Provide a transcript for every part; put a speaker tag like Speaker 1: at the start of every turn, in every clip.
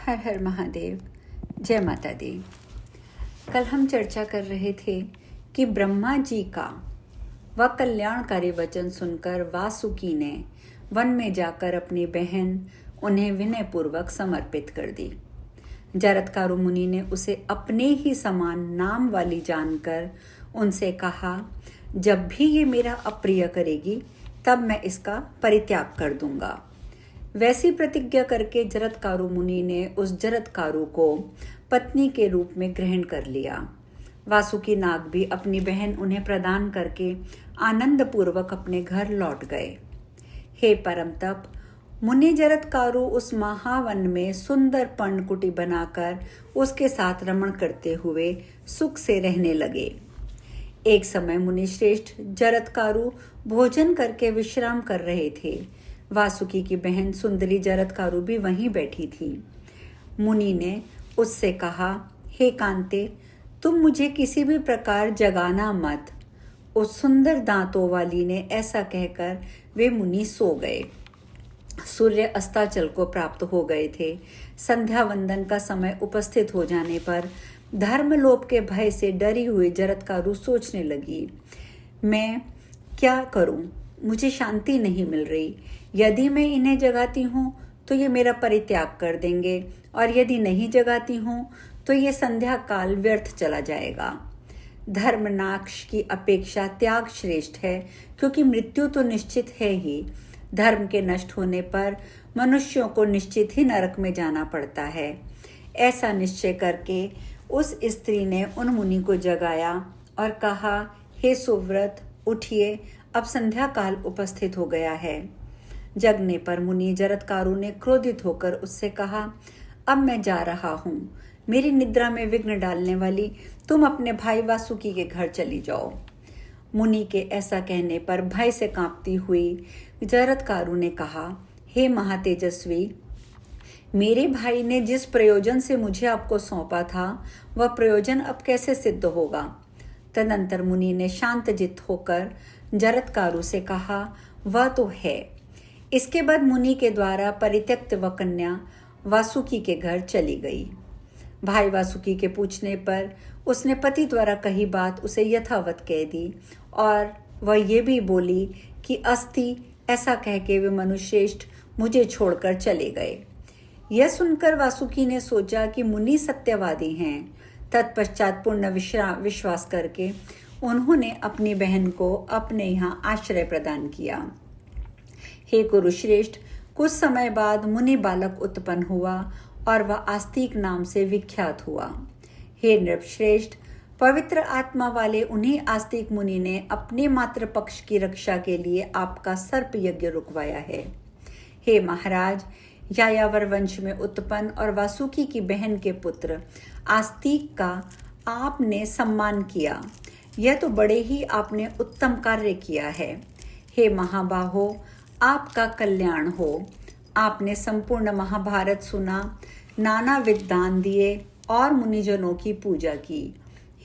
Speaker 1: हर हर महादेव। जय माता दी। कल हम चर्चा कर रहे थे कि ब्रह्मा जी का वह कल्याणकारी वचन सुनकर वासुकी ने वन में जाकर अपनी बहन उन्हें विनयपूर्वक समर्पित कर दी। जरत्कारु मुनि ने उसे अपने ही समान नाम वाली जानकर उनसे कहा, जब भी ये मेरा अप्रिय करेगी तब मैं इसका परित्याग कर दूंगा। वैसी प्रतिज्ञा करके जरत्कारु मुनि ने उस जरत्कारु को पत्नी के रूप में ग्रहण कर लिया। वासुकी नाग भी अपनी बहन उन्हें प्रदान करके आनंद पूर्वक अपने घर लौट गए। हे परम तप, मुनि जरत्कारु उस महावन में सुंदर पर्णकुटी बनाकर उसके साथ रमण करते हुए सुख से रहने लगे। एक समय मुनि श्रेष्ठ जरत्कारु भोजन करके विश्राम कर रहे थे। वासुकी की बहन सुंदरी जरत्कारु भी वहीं बैठी थी। मुनि ने उससे कहा, हे कांते, तुम मुझे किसी भी प्रकार जगाना मत। उस सुंदर दांतों वाली ने ऐसा कहकर वे मुनि सो गए। सूर्य अस्ताचल को प्राप्त हो गए थे। संध्या वंदन का समय उपस्थित हो जाने पर धर्मलोप के भय से डरी हुई जरत्कारु सोचने लगी, मैं क्या करूं? मुझे शांति नहीं मिल रही। यदि मैं इन्हें जगाती हूँ तो ये मेरा परित्याग कर देंगे, और यदि नहीं जगाती हूँ तो ये संध्या काल व्यर्थ चला जाएगा। धर्मनाश की अपेक्षा त्याग श्रेष्ठ है, क्योंकि मृत्यु तो निश्चित है ही। धर्म के नष्ट होने पर मनुष्यों को निश्चित ही नरक में जाना पड़ता है। ऐसा निश्चय करके उस स्त्री ने उन मुनि को जगाया और कहा, हे सुव्रत, उठिए, अब संध्या काल उपस्थित हो गया है। जगने पर मुनि जरत्कारु ने क्रोधित होकर उससे कहा, अब मैं जा रहा हूँ। मेरी निद्रा में विघ्न डालने वाली, तुम अपने भाई वासुकी के घर चली जाओ। मुनि के ऐसा कहने पर भय से कांपती हुई जरत्कारु ने कहा, हे महातेजस्वी, मेरे भाई ने जिस प्रयोजन से मुझे आपको सौंपा था वह प्रयोजन अब कैसे सिद्ध होगा? तदंतर मुनि ने शांतचित्त होकर जरत्कारु से कहा, वह तो है। इसके बाद मुनि के द्वारा परित्यक्त वह कन्या वासुकी के घर चली गई। भाई वासुकी के पूछने पर उसने पति द्वारा कही बात उसे यथावत कह दी, और वह ये भी बोली कि अस्थि, ऐसा कह के वे मनुश्रेष्ठ मुझे छोड़कर चले गए। यह सुनकर वासुकी ने सोचा कि मुनि सत्यवादी हैं। तत्पश्चात पूर्ण विश्वास करके उन्होंने अपनी बहन को अपने यहाँ आश्रय प्रदान किया। हे कुरुश्रेष्ठ, कुछ समय बाद मुनि बालक उत्पन्न हुआ और वह आस्तिक नाम से विख्यात हुआ। हे नृपश्रेष्ठ, पवित्र आत्मा वाले उन्हीं आस्तिक मुनि ने अपने मातृ पक्ष की रक्षा के लिए आपका सर्प यज्ञ रुकवाया है। हे महाराज, यायावर वंश में उत्पन्न और वासुकी की बहन के पुत्र आस्तिक का आपने सम्मान किया। यह तो बड़े ही आपने उत्तम कार्य किया है। हे महाबाहो, आपका कल्याण हो। आपने संपूर्ण महाभारत सुना, नाना विद्वान दिए और मुनिजनों की पूजा की।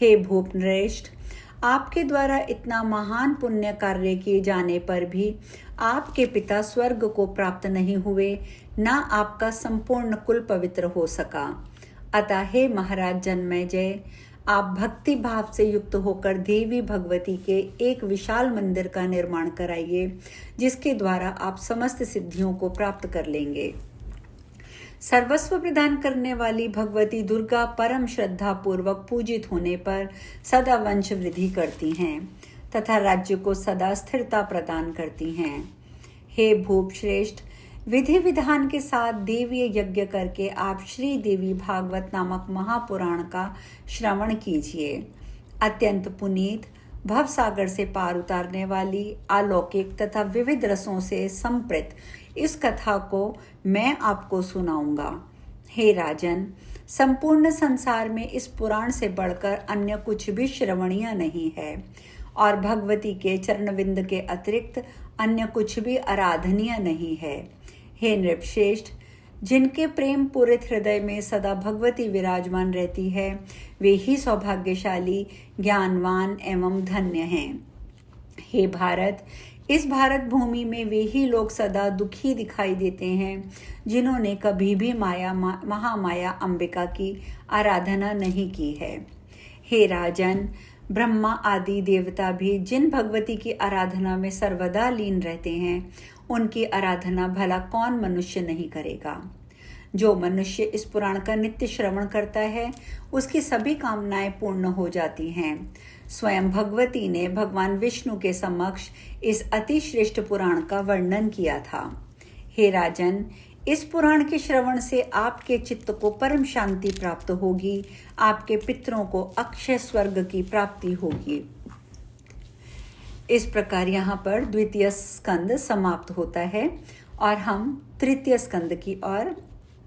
Speaker 1: हे भूपनरेष्ठ, आपके द्वारा इतना महान पुण्य कार्य किए जाने पर भी आपके पिता स्वर्ग को प्राप्त नहीं हुए, ना आपका संपूर्ण कुल पवित्र हो सका। अतः हे महाराज जन्मेजय, आप भक्ति भाव से युक्त होकर देवी भगवती के एक विशाल मंदिर का निर्माण कराइए, जिसके द्वारा आप समस्त सिद्धियों को प्राप्त कर लेंगे। सर्वस्व प्रदान करने वाली भगवती दुर्गा परम श्रद्धा पूर्वक पूजित होने पर सदा वंश वृद्धि करती हैं तथा राज्य को सदा स्थिरता प्रदान करती हैं। हे भूप श्रेष्ठ, विधि विधान के साथ देवीय यज्ञ करके आप श्री देवी भागवत नामक महापुराण का श्रवण कीजिए। अत्यंत पुनीत, भव सागर से पार उतारने वाली, अलौकिक तथा विविध रसों से संप्रीत इस कथा को मैं आपको सुनाऊंगा। हे राजन, संपूर्ण संसार में इस पुराण से बढ़कर अन्य कुछ भी श्रवणीय नहीं है, और भगवती के चरणविंद के अतिरिक्त अन्य कुछ भी आराधनीय नहीं है। हे नृपश्रेष्ठ, जिनके प्रेम पूरित हृदय में सदा भगवती विराजमान रहती है, वे ही सौभाग्यशाली, ज्ञानवान एवं धन्य हैं। हे भारत, इस भारत भूमि में वे ही लोग सदा दुखी दिखाई देते हैं जिन्होंने कभी भी महामाया अंबिका की आराधना नहीं की है। हे राजन, ब्रह्मा आदि देवता भी जिन भगवती की आराधना में सर्वदा लीन रहते हैं, उनकी आराधना भला कौन मनुष्य नहीं करेगा। जो मनुष्य इस पुराण का नित्य श्रवण करता है, उसकी सभी कामनाएं पूर्ण हो जाती हैं। स्वयं भगवती ने भगवान विष्णु के समक्ष इस अति श्रेष्ठ पुराण का वर्णन किया था। हे राजन, इस पुराण के श्रवण से आपके चित्त को परम शांति प्राप्त होगी, आपके पितरों को अक्षय स्वर्ग की प्राप्ति होगी। इस प्रकार यहाँ पर द्वितीय स्कंद समाप्त होता है और हम तृतीय स्कंद की ओर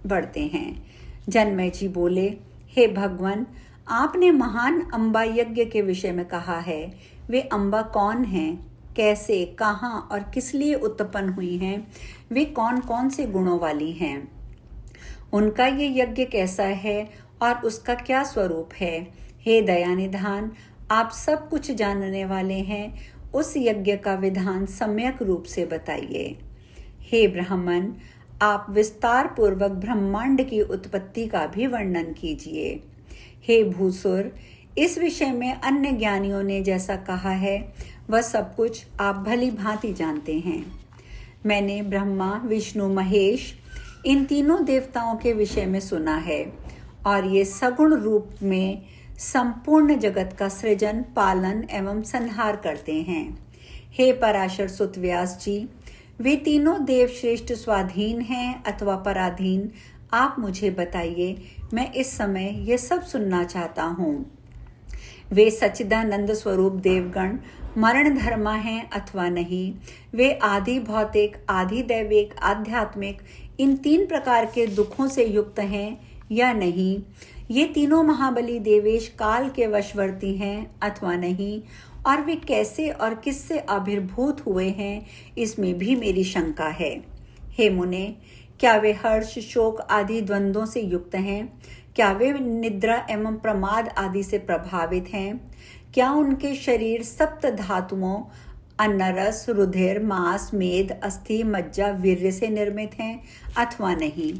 Speaker 1: बढ़ते हैं। जन्मेजय जी बोले, हे भगवान, आपने महान अम्बा यज्ञ के विषय में कहा है। वे अम्बा कौन हैं, कैसे, कहाँ और किस लिए उत्पन्न हुई हैं, वे कौन कौन से गुणों वाली हैं, उनका ये यज्ञ कैसा है और उसका क्या स्वरूप है। हे दयानिधान, आप सब कुछ जानने वाले हैं, उस यज्ञ का विधान सम्यक रूप से बताइए। हे ब्राह्मण, आप विस्तार पूर्वक ब्रह्मांड की उत्पत्ति का भी वर्णन कीजिए। हे भूसुर, इस विषय में अन्य ज्ञानियों ने जैसा कहा है वह सब कुछ आप भली भांति जानते हैं। मैंने ब्रह्मा, विष्णु, महेश इन तीनों देवताओं के विषय में सुना है और ये सगुण रूप में संपूर्ण जगत का सृजन, पालन एवं संहार करते हैं। हे पराशर सुत व्यास जी, वे तीनों देव श्रेष्ठ स्वाधीन हैं अथवा पराधीन, आप मुझे बताइए, मैं इस समय ये सब सुनना चाहता हूँ। वे सच्चिदानंद स्वरूप देवगण मरण धर्मा हैं अथवा नहीं, वे आदि भौतिक, आदि दैविक, आध्यात्मिक इन तीन प्रकार के दुखों से युक्त हैं या नहीं, ये तीनों महाबली देवेश काल के वशवर्ती हैं अथवा नहीं, और वे कैसे और किससे आविर्भूत हुए हैं, इसमें भी मेरी शंका है। हे मुने, क्या वे हर्ष, शोक आदि द्वंद्वों से युक्त हैं? क्या वे निद्रा एवं प्रमाद आदि से प्रभावित हैं? क्या उनके शरीर सप्त धातुओं अन्नरस, रुधिर, मांस, मेद, अस्थि, मज्जा, वीर्य से निर्मित हैं अथवा नहीं?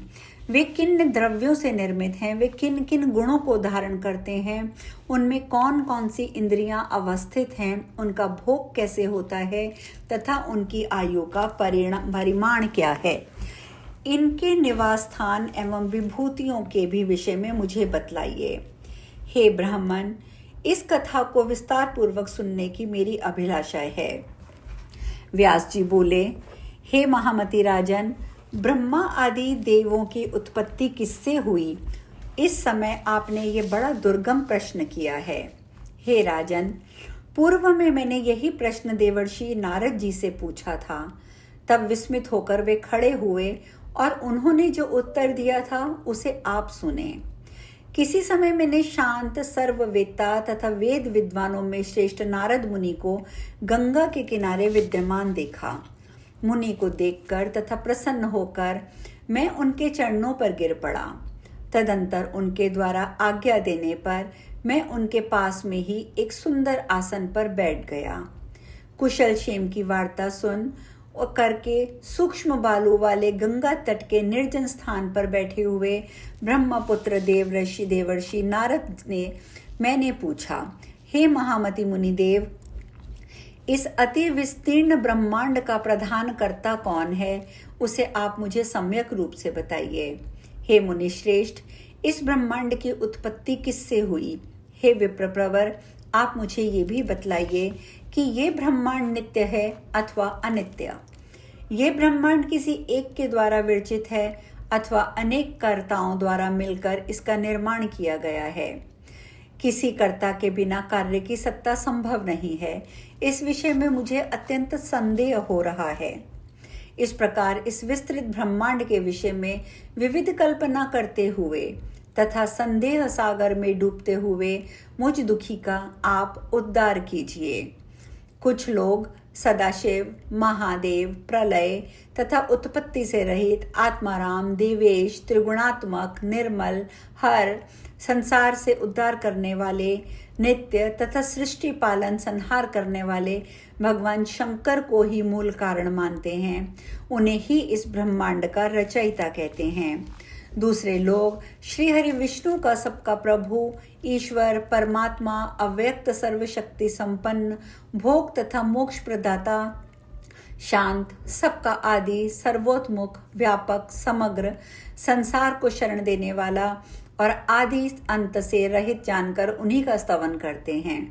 Speaker 1: वे किन द्रव्यों से निर्मित हैं? वे किन किन गुणों को धारण करते हैं? उनमें कौन कौन सी इंद्रियां अवस्थित हैं? उनका भोग कैसे होता है तथा उनकी आयु का परिमाण क्या है? इनके निवास स्थान एवं विभूतियों के भी विषय में मुझे बतलाइए। हे ब्राह्मण, इस कथा को विस्तार पूर्वक सुनने की मेरी अभिलाषा है। व्यास जी बोले, हे महामती राजन, ब्रह्मा आदि देवों की उत्पत्ति किससे हुई? इस समय आपने ये बड़ा दुर्गम प्रश्न किया है। हे राजन, पूर्व में मैंने यही प्रश्न देवर्षि नारद जी से पूछा था। तब विस्मित होकर वे खड़े हुए और उन्होंने जो उत्तर दिया था उसे आप सुने। किसी समय मैंने शांत, सर्ववेत्ता तथा वेद विद्वानों में श्रेष्ठ नारद मुनि को गंगा के किनारे विद्यमान देखा। मुनि को देखकर तथा प्रसन्न होकर मैं उनके चरणों पर गिर पड़ा। तदंतर उनके द्वारा आज्ञा देने पर मैं उनके पास में ही एक सुंदर आसन पर बैठ गया। कुशल क्षेम की वार्ता सुन और करके सूक्ष्म बालू वाले गंगा तट के निर्जन स्थान पर बैठे हुए ब्रह्मपुत्र देवर्षि नारद ने मैंने पूछा, हे महामति मुनिदेव, इस अति विस्तीर्ण ब्रह्मांड का प्रधान कर्ता कौन है, उसे आप मुझे सम्यक रूप से बताइए। हे मुनि श्रेष्ठ, इस ब्रह्मांड की उत्पत्ति किससे हुई? हे विप्रप्रवर, आप मुझे ये भी बतलाइए कि ये ब्रह्मांड नित्य है अथवा अनित्य। ये ब्रह्मांड किसी एक के द्वारा विरचित है अथवा अनेक कर्ताओं द्वारा मिलकर इसका निर्माण किया गया है। किसी कर्ता के बिना कार्य की सत्ता संभव नहीं है। इस विषय में मुझे अत्यंत संदेह हो रहा है। इस प्रकार इस विस्तृत ब्रह्मांड के विषय में विविध कल्पना करते हुए तथा संदेह सागर में डूबते हुए मुझ दुखी का आप उद्धार कीजिए। कुछ लोग सदाशिव, महादेव, प्रलय तथा उत्पत्ति से रहित, आत्माराम, देवेश, त्रिगुणात्मक, निर्मल, हर, संसार से उद्धार करने वाले, नित्य तथा सृष्टि पालन संहार करने वाले भगवान शंकर को ही मूल कारण मानते हैं। उन्हें ही इस ब्रह्मांड का रचयिता कहते हैं। दूसरे लोग श्री हरि विष्णु का सबका प्रभु, ईश्वर, परमात्मा, अव्यक्त, सर्वशक्ति संपन्न, भोग तथा मोक्ष प्रदाता, शांत, सबका आदि, सर्वोत्मुख, व्यापक, समग्र, संसार को शरण देने वाला और आदि अंत से रहित जानकर उन्हीं का स्तवन करते हैं।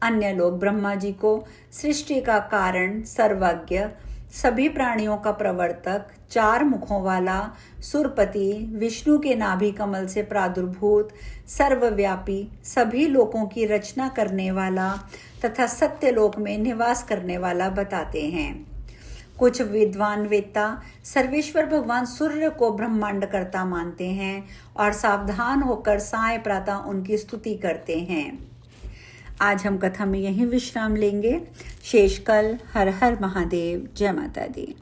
Speaker 1: अन्य लोग ब्रह्मा जी को सृष्टि का कारण, सर्वज्ञ, सभी प्राणियों का प्रवर्तक, 4 मुखों वाला, सुरपति, विष्णु के नाभि कमल से प्रादुर्भूत, सर्वव्यापी, सभी लोकों की रचना करने वाला तथा सत्यलोक में निवास करने वाला बताते हैं। कुछ विद्वान वेत्ता सर्वेश्वर भगवान सूर्य को ब्रह्मांड कर्ता मानते हैं और सावधान होकर साय प्रातः उनकी स्तुति करते हैं। आज हम कथा में यहीं विश्राम लेंगे। शेष कल। हर हर महादेव। जय माता दी।